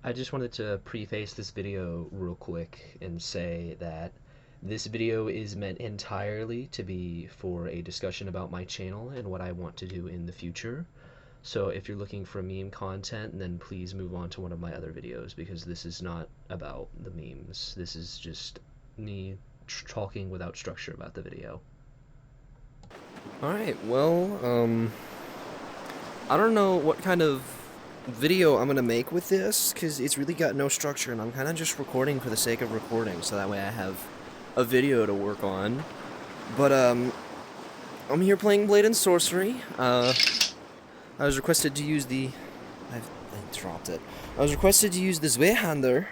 I just wanted to preface this video real quick and say that this video is meant entirely to be for a discussion about my channel and what I want to do in the future. So if you're looking for meme content, then please move on to one of my other videos, because this is not about the memes. This is just me talking without structure about the video. Alright, well, I don't know what kind of video I'm gonna make with this, because it's really got no structure, and I'm kind of just recording for the sake of recording, so that way I have a video to work on. But, I'm here playing Blade and Sorcery. I was requested to use the... I dropped it. I was requested to use the Zweihander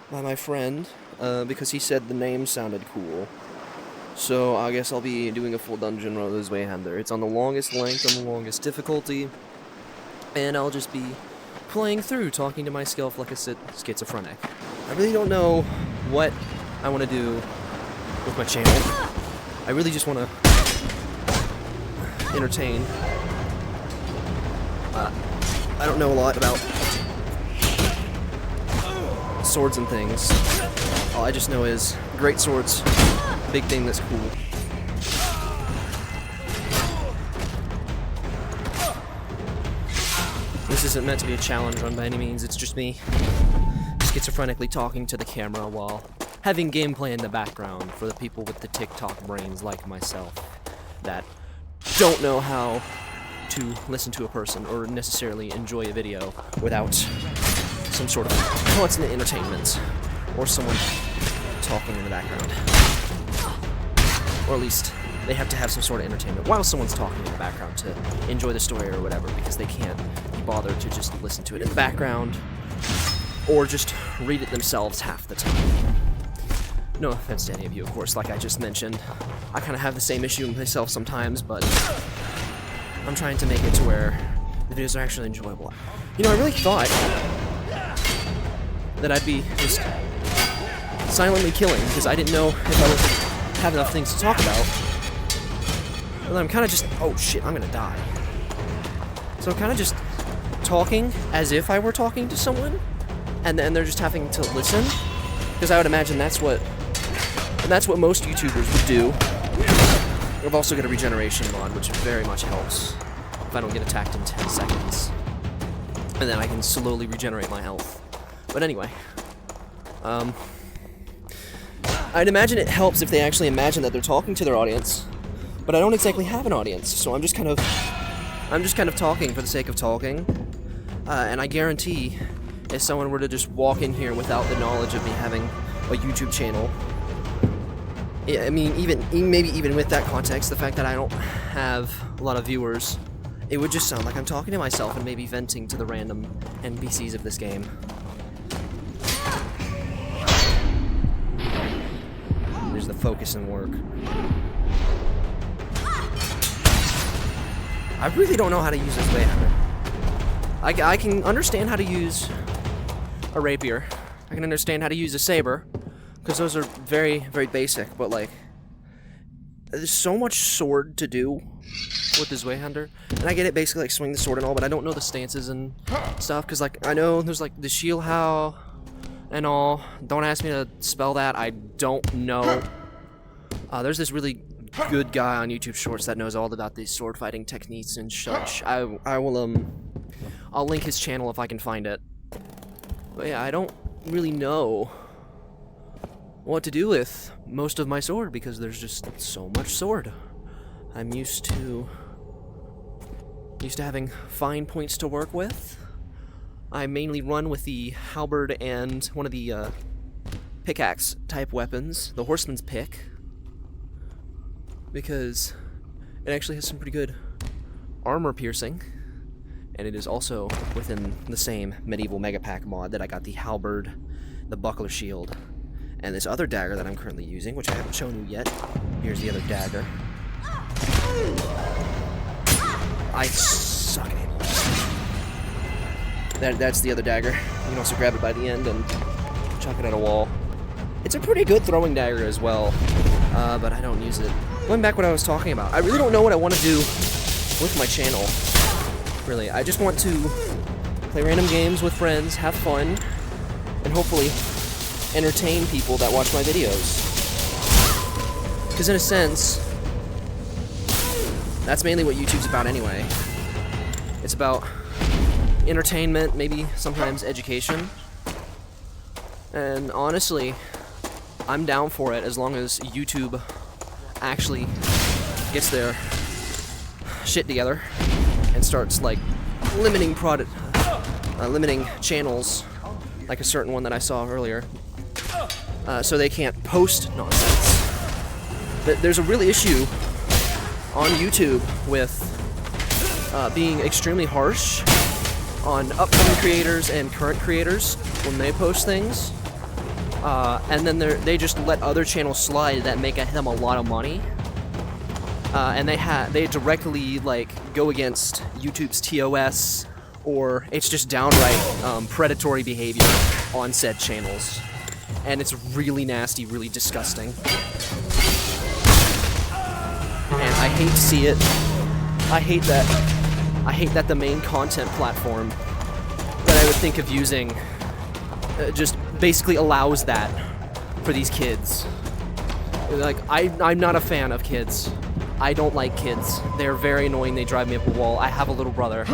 by my friend, because he said the name sounded cool. So I guess I'll be doing a full dungeon run with Zweihander. It's on the longest length and the longest difficulty, and I'll just be playing through, talking to myself like a schizophrenic. I really don't know what I want to do with my channel. I really just want to entertain. I don't know a lot about swords and things. All I just know is great swords, big thing that's cool. This isn't meant to be a challenge run by any means, it's just me schizophrenically talking to the camera while having gameplay in the background for the people with the TikTok brains like myself that don't know how to listen to a person or necessarily enjoy a video without some sort of constant entertainment or someone talking in the background. Or at least they have to have some sort of entertainment while someone's talking in the background to enjoy the story or whatever, because they can't be bothered to just listen to it in the background or just read it themselves half the time. No offense to any of you, of course, like I just mentioned. I kind of have the same issue myself sometimes, but I'm trying to make it to where the videos are actually enjoyable. You know, I really thought that I'd be just silently killing, because I didn't know if I would have enough things to talk about. And I'm kind of just, oh shit, I'm gonna die. So I'm kind of just talking as if I were talking to someone, and then they're just having to listen, because I would imagine that's what most YouTubers would do. I've also got a regeneration mod, which very much helps if I don't get attacked in 10 seconds. And then I can slowly regenerate my health. But anyway, I'd imagine it helps if they actually imagine that they're talking to their audience, but I don't exactly have an audience, so I'm just kind of talking for the sake of talking. And I guarantee, if someone were to just walk in here without the knowledge of me having a YouTube channel, I mean, maybe even with that context, the fact that I don't have a lot of viewers, it would just sound like I'm talking to myself and maybe venting to the random NPCs of this game. There's the focus and work. I really don't know how to use this Zweihander. I can understand how to use a rapier. I can understand how to use a saber, because those are very, very basic, but like, there's so much sword to do with the Zweihander. And I get it, basically like swing the sword and all, but I don't know the stances and stuff, because like, I know there's like the shield how and all. Don't ask me to spell that, I don't know. There's this really good guy on YouTube Shorts that knows all about these sword fighting techniques and such. I'll link his channel if I can find it. But yeah, I don't really know what to do with most of my sword, because there's just so much sword. I'm used to having fine points to work with. I mainly run with the halberd and one of the pickaxe type weapons, the horseman's pick, because it actually has some pretty good armor piercing, and it is also within the same medieval megapack mod that I got the halberd, the buckler shield, and this other dagger that I'm currently using, which I haven't shown you yet. Here's the other dagger. I suck at it. That's the other dagger. You can also grab it by the end and chuck it at a wall. It's a pretty good throwing dagger as well, but I don't use it. Going back what I was talking about, I really don't know what I want to do with my channel. Really, I just want to play random games with friends, have fun, and hopefully entertain people that watch my videos. Because in a sense, that's mainly what YouTube's about anyway. It's about entertainment, maybe sometimes education. And honestly, I'm down for it as long as YouTube actually gets their shit together and starts like limiting limiting channels, like a certain one that I saw earlier, so they can't post nonsense. There's a real issue on YouTube with being extremely harsh on upcoming creators and current creators when they post things, and then they just let other channels slide that make them a lot of money, and they directly like go against YouTube's TOS, or it's just downright predatory behavior on said channels, and it's really nasty, really disgusting, and I hate to see it. I hate that the main content platform that I would think of using just basically allows that for these kids. Like, I'm not a fan of kids. I don't like kids. They're very annoying. They drive me up a wall. I have a little brother.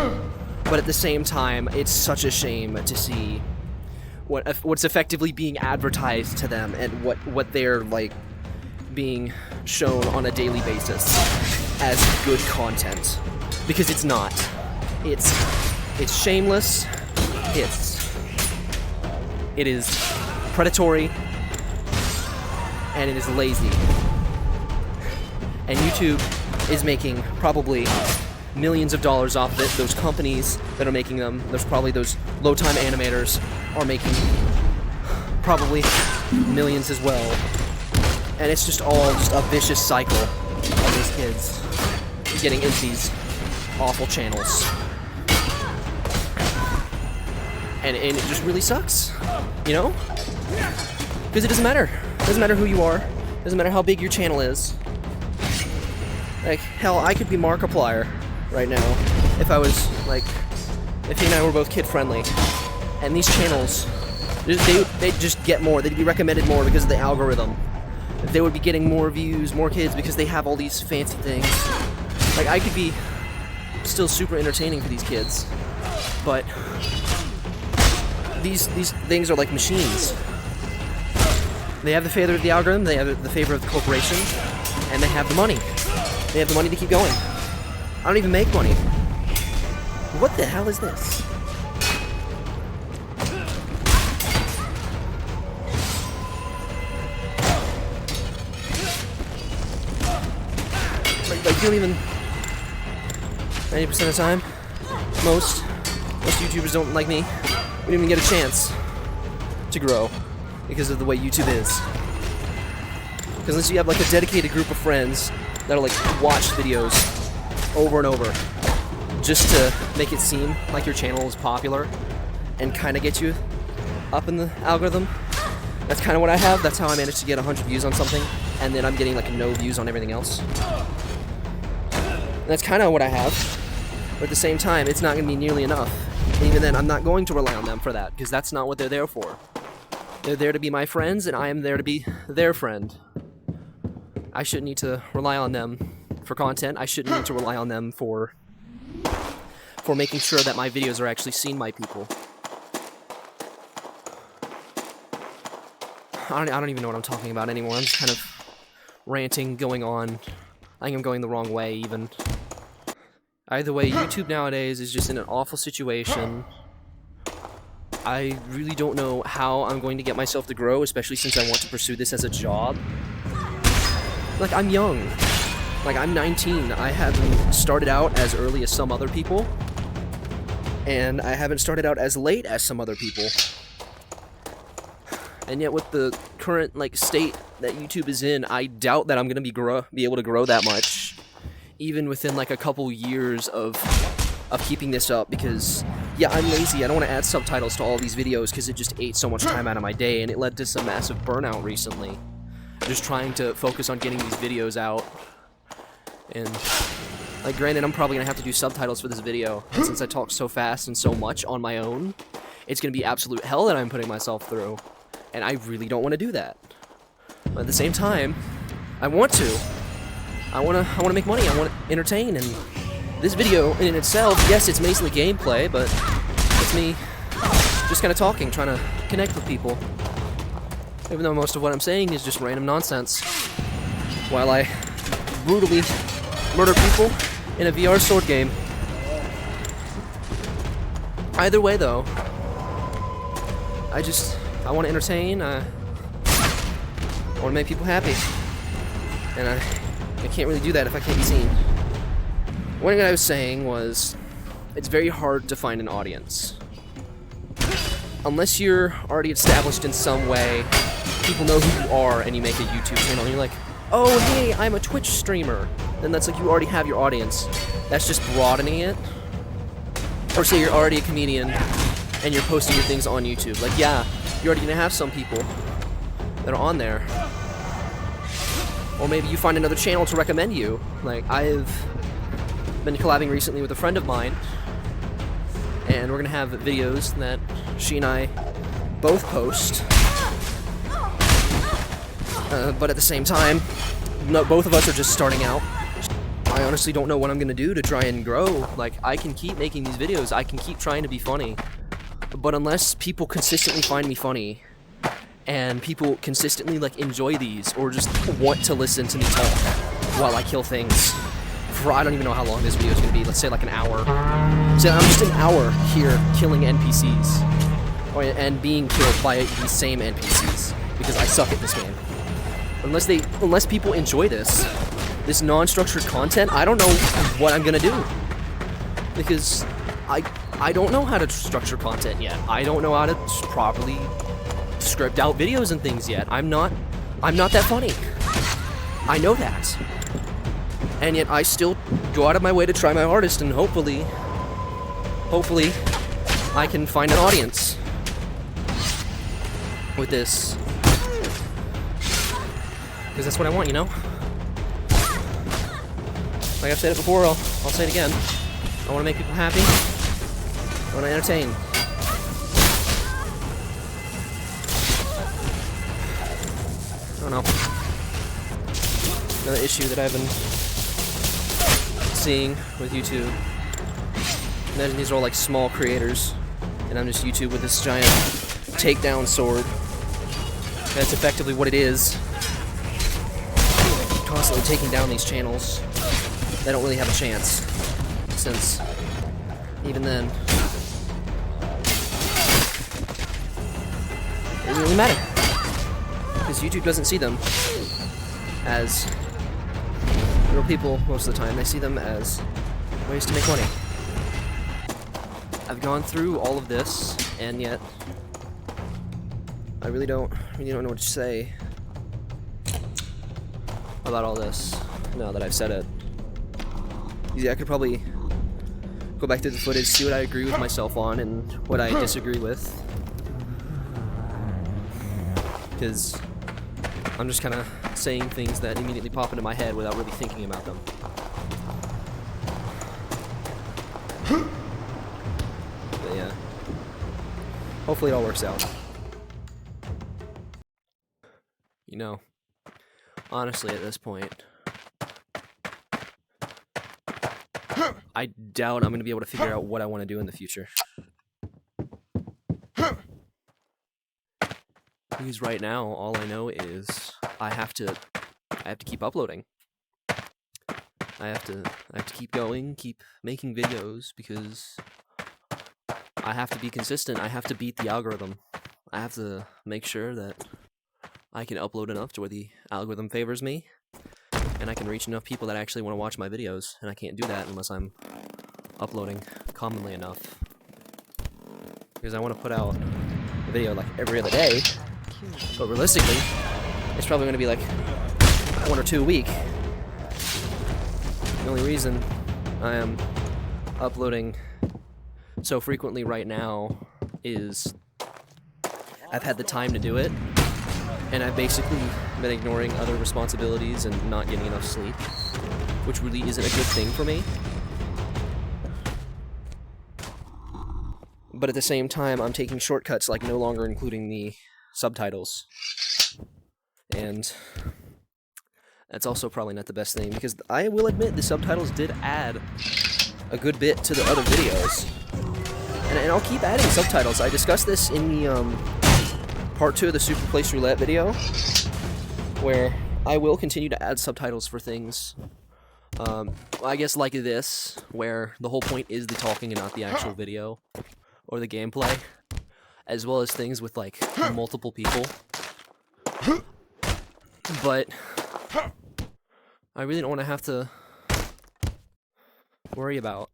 But at the same time, it's such a shame to see what's effectively being advertised to them and what they're like being shown on a daily basis as good content, because it's not. It's shameless. It is predatory, and it is lazy. And YouTube is making probably millions of dollars off of it. Those companies that are making them, there's probably those low-time animators are making probably millions as well. And it's just all just a vicious cycle of these kids getting into these awful channels. And it just really sucks, you know? Because it doesn't matter. It doesn't matter who you are. It doesn't matter how big your channel is. Like, hell, I could be Markiplier right now if I was, like, if he and I were both kid-friendly. And these channels, they'd just get more. They'd be recommended more because of the algorithm. They would be getting more views, more kids, because they have all these fancy things. Like, I could be still super entertaining for these kids, but these things are like machines. They have the favor of the algorithm, they have the favor of the corporation, and they have the money. They have the money to keep going. I don't even make money. What the hell is this? Like you don't even, 90% of the time, most YouTubers don't like me. We don't even get a chance to grow because of the way YouTube is. Because unless you have like a dedicated group of friends that'll like watch videos over and over just to make it seem like your channel is popular and kind of get you up in the algorithm, that's kind of what I have. That's how I managed to get 100 views on something, and then I'm getting like no views on everything else. And that's kind of what I have, but at the same time, it's not going to be nearly enough. And even then, I'm not going to rely on them for that, because that's not what they're there for. They're there to be my friends, and I am there to be their friend. I shouldn't need to rely on them for content. I shouldn't need to rely on them for making sure that my videos are actually seen by people. I don't even know what I'm talking about anymore. I'm just kind of ranting, going on. I think I'm going the wrong way, even. Either way, YouTube nowadays is just in an awful situation. I really don't know how I'm going to get myself to grow, especially since I want to pursue this as a job. Like, I'm young. Like, I'm 19. I haven't started out as early as some other people. And I haven't started out as late as some other people. And yet with the current, like, state that YouTube is in, I doubt that I'm going to be able to grow that much. Even within, like, a couple years of keeping this up, because, yeah, I'm lazy. I don't want to add subtitles to all these videos because it just ate so much time out of my day, and it led to some massive burnout recently. Just trying to focus on getting these videos out, and Like, granted, I'm probably gonna have to do subtitles for this video, and since I talk so fast and so much on my own, it's gonna be absolute hell that I'm putting myself through, and I really don't want to do that. But at the same time, I want to. I wanna make money. I want to entertain, and this video in itself, yes, it's basically gameplay, but it's me just kind of talking, trying to connect with people. Even though most of what I'm saying is just random nonsense, while I brutally murder people in a VR sword game. Either way, though, I want to entertain. I want to make people happy, and I can't really do that if I can't be seen. One thing I was saying was, it's very hard to find an audience. Unless you're already established in some way, people know who you are, and you make a YouTube channel, and you're like, oh, hey, I'm a Twitch streamer. Then that's like you already have your audience. That's just broadening it. Or say you're already a comedian, and you're posting your things on YouTube. Like, yeah, you're already gonna have some people that are on there. Or maybe you find another channel to recommend you. Like, I've been collabing recently with a friend of mine, and we're gonna have videos that she and I both post. But at the same time, both of us are just starting out. I honestly don't know what I'm gonna do to try and grow. Like, I can keep making these videos, I can keep trying to be funny, but unless people consistently find me funny, and people consistently, like, enjoy these, or just want to listen to me talk while I kill things, for I don't even know how long this video is gonna be, let's say like an hour. So I'm just an hour here killing NPCs, and being killed by these same NPCs, because I suck at this game. Unless people enjoy this non-structured content, I don't know what I'm gonna do. Because I don't know how to structure content yet. I don't know how to properly script out videos and things yet. I'm not that funny. I know that. And yet I still go out of my way to try my hardest, and hopefully I can find an audience with this. Because that's what I want, you know? Like I've said it before, I'll say it again. I want to make people happy. I want to entertain. I don't know. Another issue that I've been seeing with YouTube. Imagine these are all like small creators, and I'm just YouTube with this giant takedown sword. That's effectively what it is. Constantly taking down these channels. They don't really have a chance, since even then, it doesn't really matter, because YouTube doesn't see them as real people most of the time. They see them as ways to make money. I've gone through all of this, and yet I really don't know what to say about all this now that I've said it. Yeah, I could probably go back through the footage, see what I agree with myself on and what I disagree with. Because I'm just kind of saying things that immediately pop into my head without really thinking about them. But yeah. Hopefully it all works out. You know, honestly, at this point, I doubt I'm going to be able to figure out what I want to do in the future. Because right now, all I know is I have to keep uploading. I have to keep going, keep making videos, because I have to be consistent. I have to beat the algorithm. I have to make sure that I can upload enough to where the algorithm favors me, and I can reach enough people that actually want to watch my videos, and I can't do that unless I'm uploading commonly enough. Because I want to put out a video like every other day, but realistically, it's probably going to be like 1 or 2 a week. The only reason I am uploading so frequently right now is I've had the time to do it, and I've basically been ignoring other responsibilities and not getting enough sleep. which really isn't a good thing for me. But at the same time, I'm taking shortcuts, like no longer including the subtitles. And that's also probably not the best thing, because I will admit the subtitles did add a good bit to the other videos. And I'll keep adding subtitles. I discussed this in the part 2 of the Super Place Roulette video, where I will continue to add subtitles for things, I guess like this, where the whole point is the talking and not the actual video or the gameplay, as well as things with like multiple people. But I really don't want to have to worry about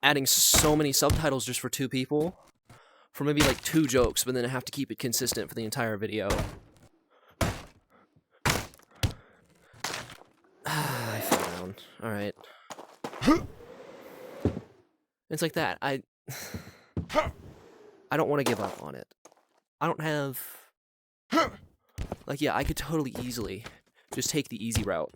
adding so many subtitles just for 2 people for maybe like 2 jokes, but then I have to keep it consistent for the entire video. I fell down. Alright. It's like that. I don't want to give up on it. I don't have... Like, yeah, I could totally easily just take the easy route.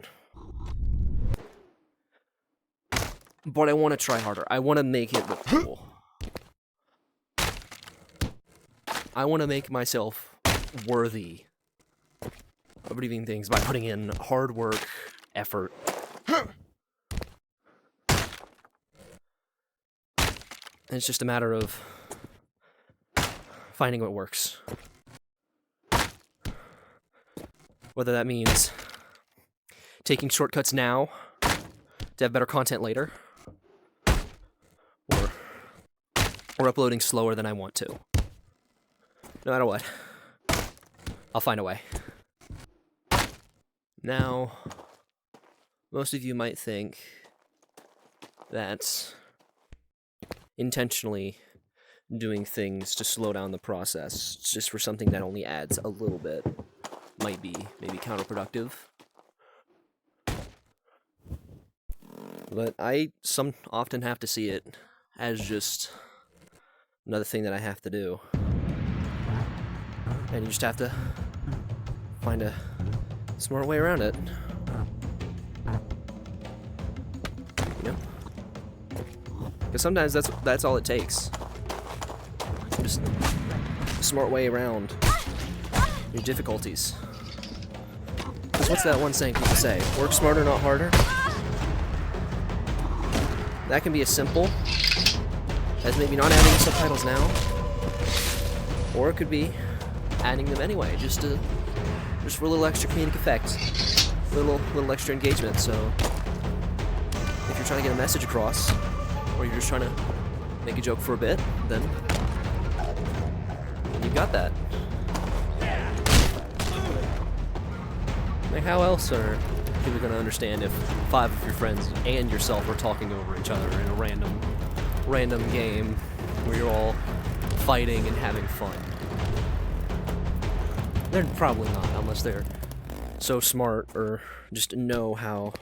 But I want to try harder. I want to make it look cool. I want to make myself worthy of reading things by putting in hard work, effort. And it's just a matter of finding what works. Whether that means taking shortcuts now to have better content later, or uploading slower than I want to. No matter what, I'll find a way. Now, most of you might think that intentionally doing things to slow down the process, just for something that only adds a little bit, might be maybe counterproductive. But I often have to see it as just another thing that I have to do. And you just have to find a smart way around it. You know? Because sometimes that's all it takes. Just a smart way around your difficulties. Because what's that one saying people say? Work smarter, not harder? That can be as simple as maybe not adding subtitles now, or it could be adding them anyway, just for a little extra comedic effect, little extra engagement. So if you're trying to get a message across, or you're just trying to make a joke for a bit, then you've got that. Like, how else are people going to understand if 5 of your friends and yourself are talking over each other in a random game where you're all fighting and having fun? They're probably not, unless they're so smart or just know how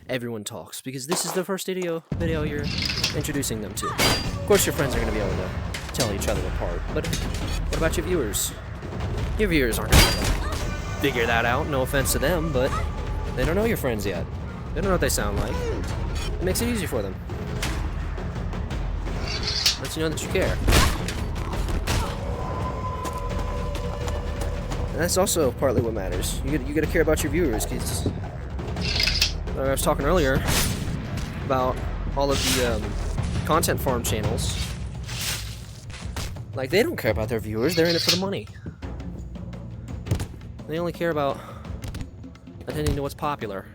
everyone talks, because this is the first video you're introducing them to. Of course your friends are going to be able to tell each other apart, but what about your viewers? Your viewers aren't going to figure that out, no offense to them, but they don't know your friends yet. They don't know what they sound like. It makes it easier for them. Lets you know that you care. And that's also partly what matters. You gotta care about your viewers, because I was talking earlier about all of the content farm channels. Like, they don't care about their viewers, they're in it for the money. They only care about attending to what's popular.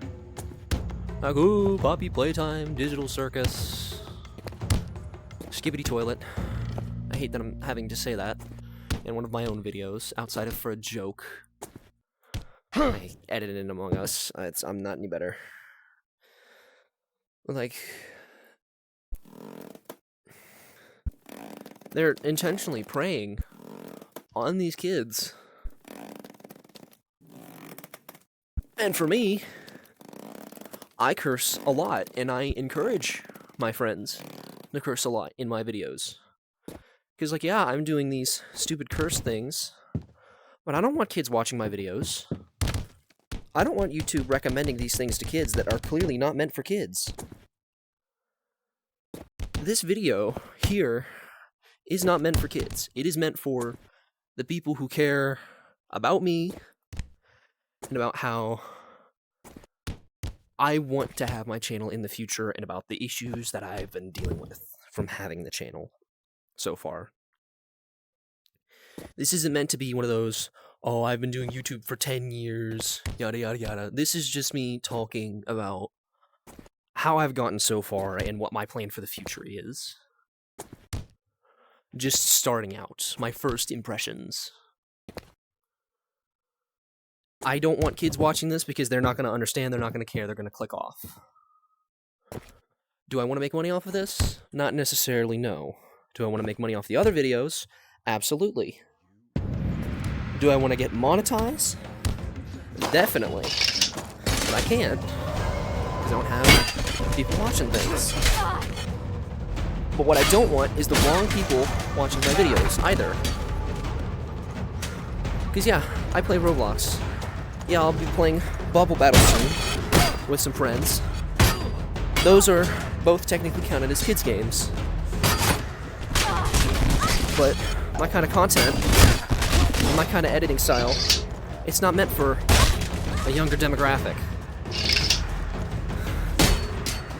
Like, ooh, Poppy Playtime, Digital Circus, Skibbity Toilet. I hate that I'm having to say that in one of my own videos, outside of for a joke. I edited it in Among Us. I'm not any better. Like, they're intentionally preying on these kids. And for me, I curse a lot, and I encourage my friends to curse a lot in my videos. Because, like, yeah, I'm doing these stupid curse things, but I don't want kids watching my videos. I don't want YouTube recommending these things to kids that are clearly not meant for kids. This video here is not meant for kids. It is meant for the people who care about me and about how I want to have my channel in the future and about the issues that I've been dealing with from having the channel so far. This isn't meant to be one of those, oh, I've been doing YouTube for 10 years, yada yada yada. This is just me talking about how I've gotten so far and what my plan for the future is. Just starting out, my first impressions. I don't want kids watching this because they're not going to understand, they're not going to care, they're going to click off. Do I want to make money off of this? Not necessarily, no. Do I want to make money off the other videos? Absolutely. Do I want to get monetized? Definitely. But I can't, because I don't have people watching things. But what I don't want is the wrong people watching my videos, either. Because yeah, I play Roblox. Yeah, I'll be playing Bubble Battle soon with some friends. Those are both technically counted as kids' games. But my kind of content, my kind of editing style, it's not meant for a younger demographic.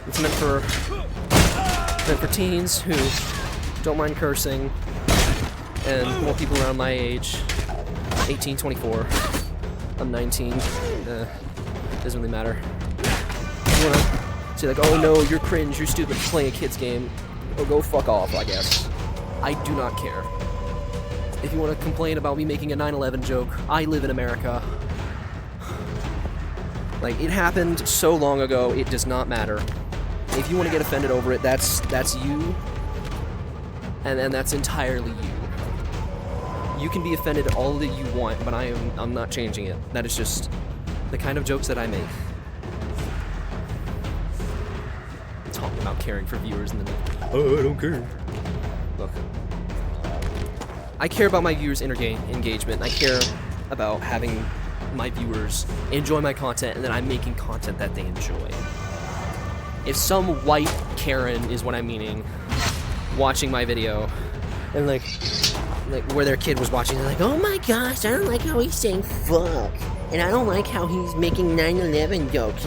It's meant for teens who don't mind cursing and more people around my age, 18, 24. I'm 19. Doesn't really matter. You wanna say like, oh no, you're cringe, you're stupid for playing a kid's game. Oh, go fuck off, I guess. I do not care. If you want to complain about me making a 9/11 joke, I live in America. Like, it happened so long ago, it does not matter. If you want to get offended over it, that's you. And that's entirely you. You can be offended all that you want, but I'm not changing it. That is just the kind of jokes that I make. Talking about caring for viewers and then like, oh, I don't care. Look. I care about my viewers' engagement. I care about having my viewers enjoy my content and that I'm making content that they enjoy. If some white Karen is what I'm meaning, watching my video, and like where their kid was watching, they're like, oh my gosh, I don't like how he's saying fuck, and I don't like how he's making 9/11 jokes,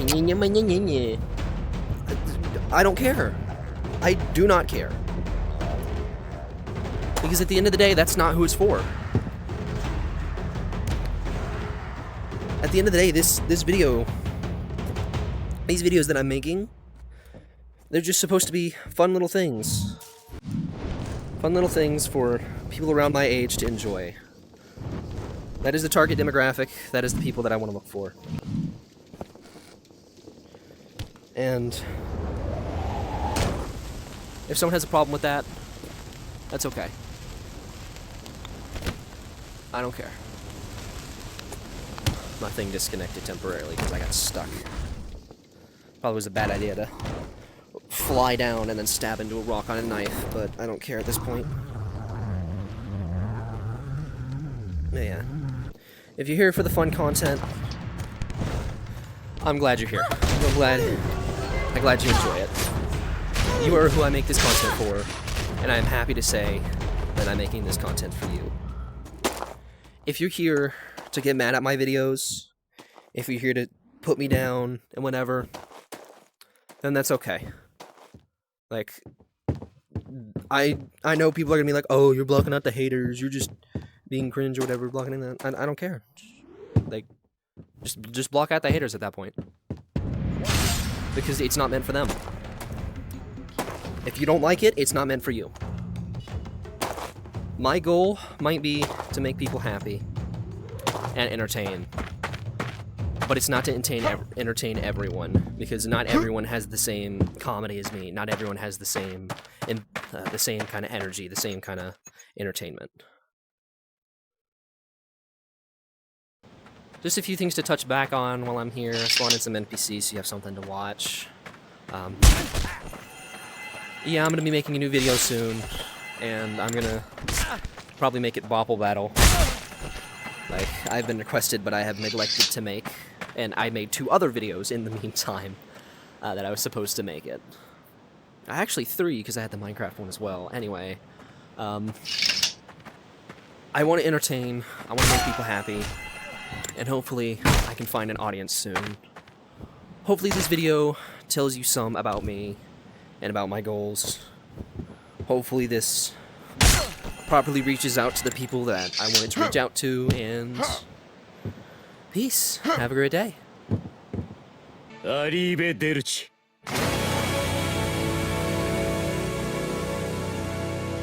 I don't care. I do not care. Because at the end of the day, that's not who it's for. At the end of the day, this video, these videos that I'm making, they're just supposed to be fun little things. Fun little things for people around my age to enjoy. That is the target demographic. That is the people that I want to look for. And if someone has a problem with that, that's okay. I don't care. My thing disconnected temporarily because I got stuck. Probably was a bad idea to fly down and then stab into a rock on a knife, but I don't care at this point. Yeah. If you're here for the fun content, I'm glad you're here. I'm glad you enjoy it. You are who I make this content for, and I'm happy to say that I'm making this content for you. If you're here to get mad at my videos, if you're here to put me down and whatever, then that's okay. Like, I know people are gonna be like, oh, you're blocking out the haters, you're just being cringe or whatever, blocking that. I don't care. Like, just block out the haters at that point. Because it's not meant for them. If you don't like it, it's not meant for you. My goal might be to make people happy and entertain. But it's not to entertain everyone, because not everyone has the same comedy as me. Not everyone has the same kind of energy, the same kind of entertainment. Just a few things to touch back on while I'm here. Spawn in some NPCs so you have something to watch. Yeah, I'm gonna be making a new video soon, and I'm gonna probably make it Bopple Battle. Like, I've been requested, but I have neglected to make. And I made 2 other videos in the meantime that I was supposed to make it. Actually 3, because I had the Minecraft one as well. Anyway, I want to entertain, I want to make people happy, and hopefully I can find an audience soon. Hopefully this video tells you some about me and about my goals. Hopefully this properly reaches out to the people that I wanted to reach out to, and peace. Have a great day. アリーベ・デルチ